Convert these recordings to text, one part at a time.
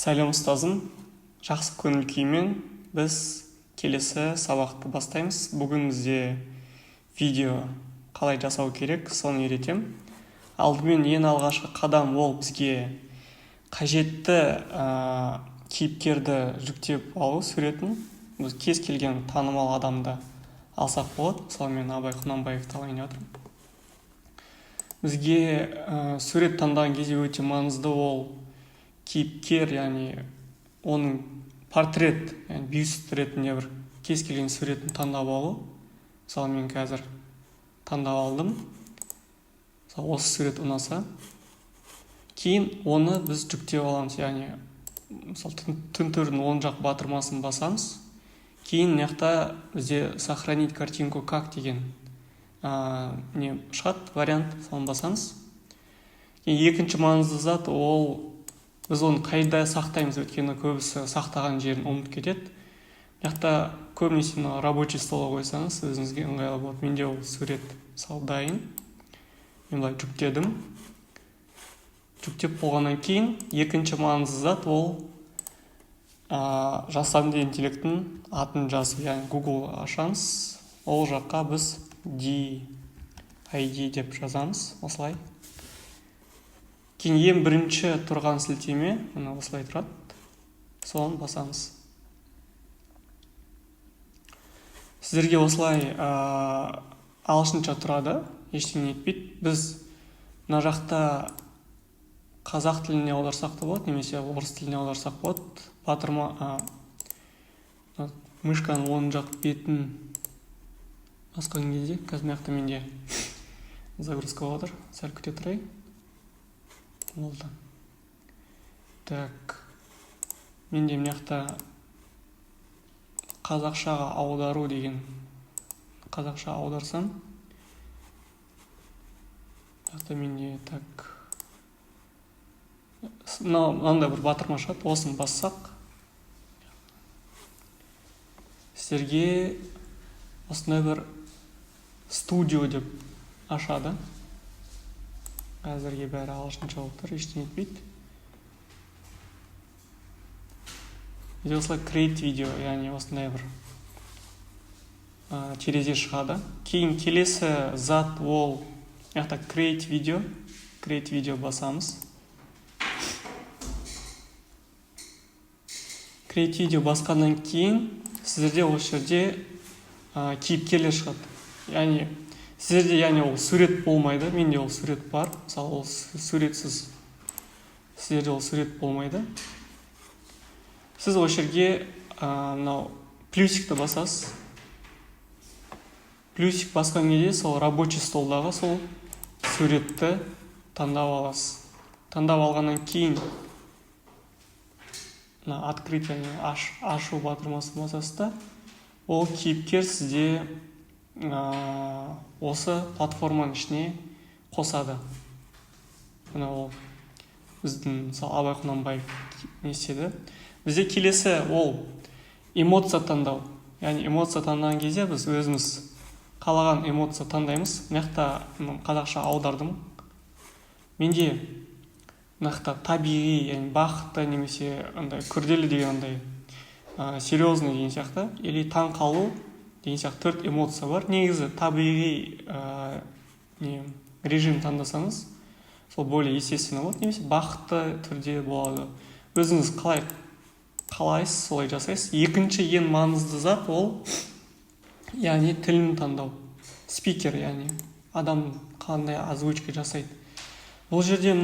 Сәлем ұстазым, жақсы көңіл күймен біз келесі сабақты бастаймыз. Бүгін бізде видео қалай жасау керек, соны үйретем. Алдымен ең алғашқы қадам ол бізге қажетті кейіпкерді жүктеп алу суретін. Біз кез келген танымал адамды алсақ болады. Мысалы мен Абай Құнанбаевты алайын деп отырмын. Бізге сурет таңдаған кезде өте маңызды ол кейіпкер, яғни оның портрет, яғни бюст ретінде бір кез келген суретін таңдап алу. Мысалы мен қазір таңдап алдым. Мысалы осы сурет ұнаса, кейін оны біз жүктеп аламыз, яғни мысалы түн оң жақ батырмасын басамыз. Кейін мына бізде сохранить картинку как деген не шығады, вариант, соны басамыз. Кейін екінші маңызды зат ол біз оны қайда сақтаймыз, өйткені көбісі сақтаған жерін ұмытып кетеді. Мына көбінесе рабочий столға қойсаңыз, өзіңізге ыңғайлы болады. Менде ол сурет мысалы дайын. Мен былай жүктедім. Жүктеп болғаннан кейін екінші маңызды зат ол жасанды интеллекттің атын жазу, яғни Google ашамыз. Ол жаққа біз DID деп жазамыз, осылай. Кейін ең бірінші тұрған сілтеме, мына осылай тұрады, соны басамыз. Сіздерге осылай ағылшынша тұрады, ештеңе етпейді. Біз мына жақта қазақ тіліне аударсақ та болады, немесе орыс тіліне аударсақ болады. Батырма мышканың оң жақ бетін басқан кезде, қазір мына менде загрузка болып отыр, сәл күте тұрайын. Болды. Так. Менде мына қазақшаға аудару деген қазақша аударсам. Менде так. Мынандай бір батырма шығады, осын бассақ. Сіздерге осындай бір студио деп ашады. Әзірге бәрі ағылшынша болып тұр, ештеңе етпейді. Бізде осылай create video, яғни осындай бір терезе шығады. Кейін келесі зат ол create video басамыз. Create video басқаннан кейін сіздерде осы жерде кейіпкерлер шығады. Яғни сіздерде ол сурет болмайды, менде ол сурет бар. Мысалы, ол суретсіз, сіздерде ол сурет болмайды. Сіз осы жерге плюсикті басасыз. Плюсик басқан кезде сол рабочий столдағы сол суретті таңдап аласыз. Таңдап алғаннан кейін открыть, ашу батырмасын басасыз да, ол кейіпкер сізде осы платформаның ішіне қосады. Ол біздің Абай Құнанбаев не істеді. Бізде келесі ол эмоция таңдау. Яғни эмоция таңдаған кезде біз өзіміз қалаған эмоция таңдаймыз. Қазақша аудардым. Менде табиғи, яғни бақытты немесе күрделі деген серьезный деген сияқты, или таң қалу деген сияқты 4 эмоция бар. Негізі табиғи режим таңдасаңыз, сол более естественно болады, немесе бақытты түрде болады. Өзіңіз қалайсыз, солай жасайсыз. Екінші ең маңызды зат ол яғни тілін таңдау. Спикер, яғни адам қандай озвучка жасайды. Бұл жерде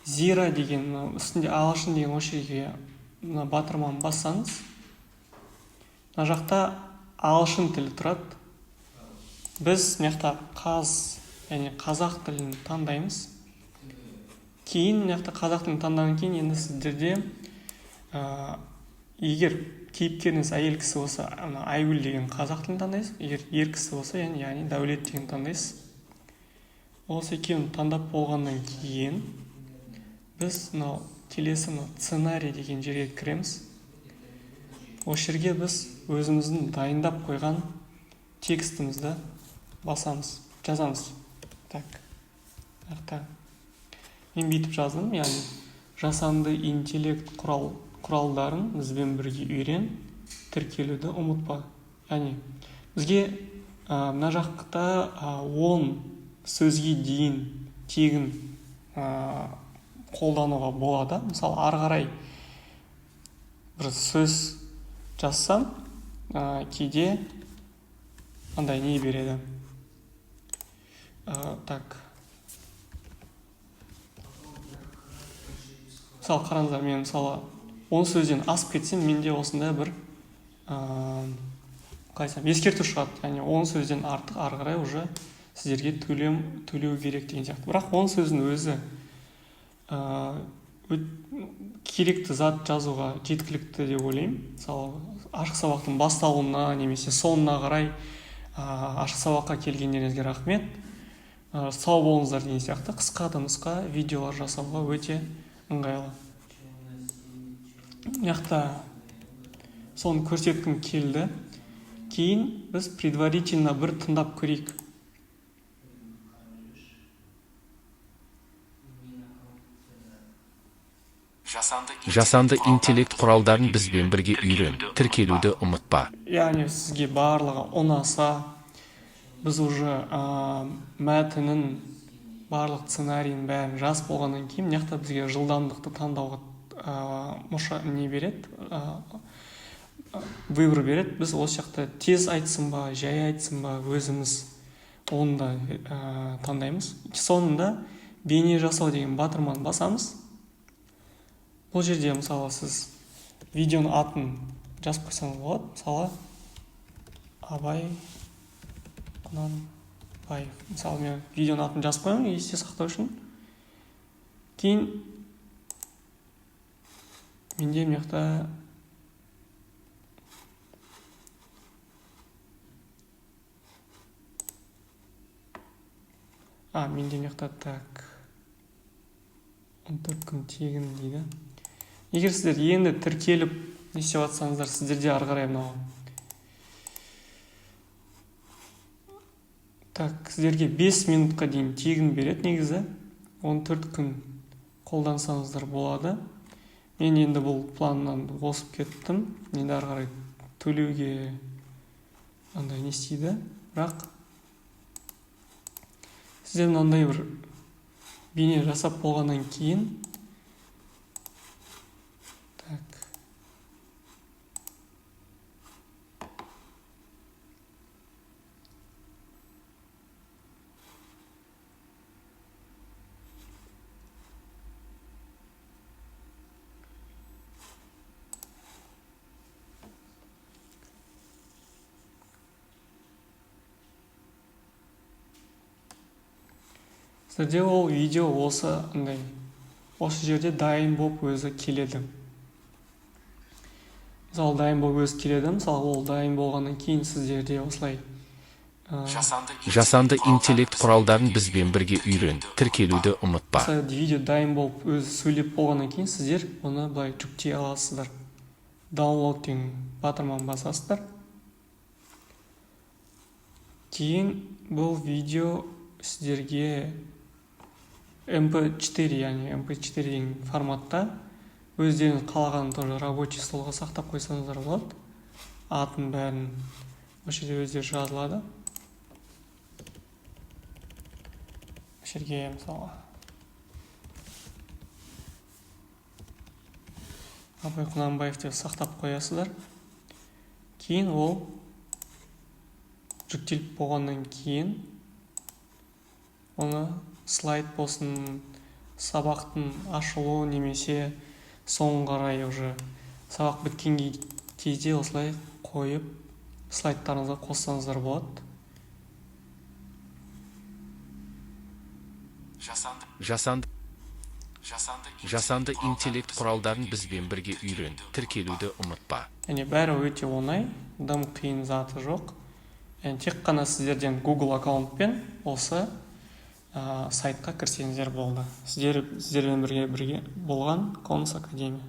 Zira деген, үстінде ағылшын деген осы жерге батырманы бассаңыз, мына жақта ағылшын тілі тұрады. Біз яғни қазақ тілін таңдаймыз. Кейін қазақ тілін таңдаған кейін енді сіздерде егер кейіпкеріңіз әйел кісі болса, Айгүл деген қазақ тілін таңдайсыз. Егер ер кісі болса, яғни Дәулет деген таңдайсыз. Осы екеуін таңдап болғаннан кейін біз келесі сценарий деген жерге кіреміз. Осы жерге біз өзіміздің дайындап қойған текстімізді басамыз, жазамыз. Так. Мен бүйтіп жаздым, яғни жасанды интеллект құралдарын бізбен бірге үйрен, тіркелуді ұмытпа. Яғни бізге мына жақта 10 сөзге дейін тегін қолдануға болады. Мысалы, ары қарай бір сөз жазсам, кейде андай не береді. Так. Мысалы, қараңыздар, мен мысалы 10 сөзден асып кетсем, менде осындай бір ескерту шығады. Яғни 10 сөзден артық ары қарай уже сіздерге төлеу керек деген сияқты. Бірақ 10 сөздің өзі керекті зат жазуға жеткілікті деп ойлаймын. Мысалы, ашық сабақтың басталуына немесе соңына қарай ашық сабаққа келгендеріңізге рахмет. Сау болыңыздар деген сияқты қысқа да нұсқа видеолар жасауға өте ыңғайлы. Яқта соны көрсеткім келді. Кейін біз предварительно бір тыңдап көрейік. Жасанды интеллект құралдарын бізбен бірге үйрен, тіркелуді ұмытпа. Яғни сізге барлығы ұнаса, біз уже мәтіннің барлық сценарийін бәрін жазып болғаннан кейін, мына бізге жылдамдықты таңдауға не береді, выбор береді. Біз осы жақта тез айтсын ба, жай айтсын ба, өзіміз оны да таңдаймыз. Соңында бейне жасау деген батырманы басамыз. Бұл жерде мысалы сіз видеоның атын жазып қойсаңыз болады. Мысалы, Абай Құнанбаев. Мысалы, мен видеоның атын жазып қоямын, есте сақтау үшін. Кейін менде мына жақта так 14 күн тегін дейді. Егер сіздер енді тіркеліп не істеп жатсаңыздар, сіздерде ары қарай мынау. Так, сіздерге 5 минутқа дейін тегін береді негізі. 14 күн қолдансаңыздар болады. Мен енді бұл планнан осып кеттім. Енді ары қарай төлеуге андай не істейді. Бірақ сіздер мынандай бір бейне жасап болғаннан кейін сіздерде ол видео осы жерде дайын болып өзі келеді. Мысалы, дайын болып өзі келеді. Мысалы, ол дайын болғаннан кейін сіздерде осылай Жасанды интеллект құралдарын бізбен бірге үйрен, тіркелуді ұмытпа. Видео дайын болып өзі сөйлеп болғаннан кейін сіздер оны былай жүктей аласыздар. Download деген батырманы басасыздар. Кейін бұл видео сіздерге MP4, яғни MP4 деген форматта өздеріңіз қалаған тоже рабочий столға сақтап қойсаңыздар болады. Атын бәрін осы жерде өздері жазылады. Осы жерге мысалы Абай Құнанбаев деп сақтап қоясыздар. Кейін ол жүктеліп болғаннан кейін оны слайд болсын, сабақтың ашылу немесе соңғы қарай уже сабақ біткен кезде осылай қойып слайдтарыңызға қоссаңыздар болады. Жасанды интеллект құралдарын бізбен бірге үйрен, тіркелуді ұмытпа. Бәрі өте оңай, дым қиын заты жоқ. Тек қана сіздерден Google аккаунтпен осы сайтқа кірсеңіздер болды. Сіздермен бірге болған Комс Академия.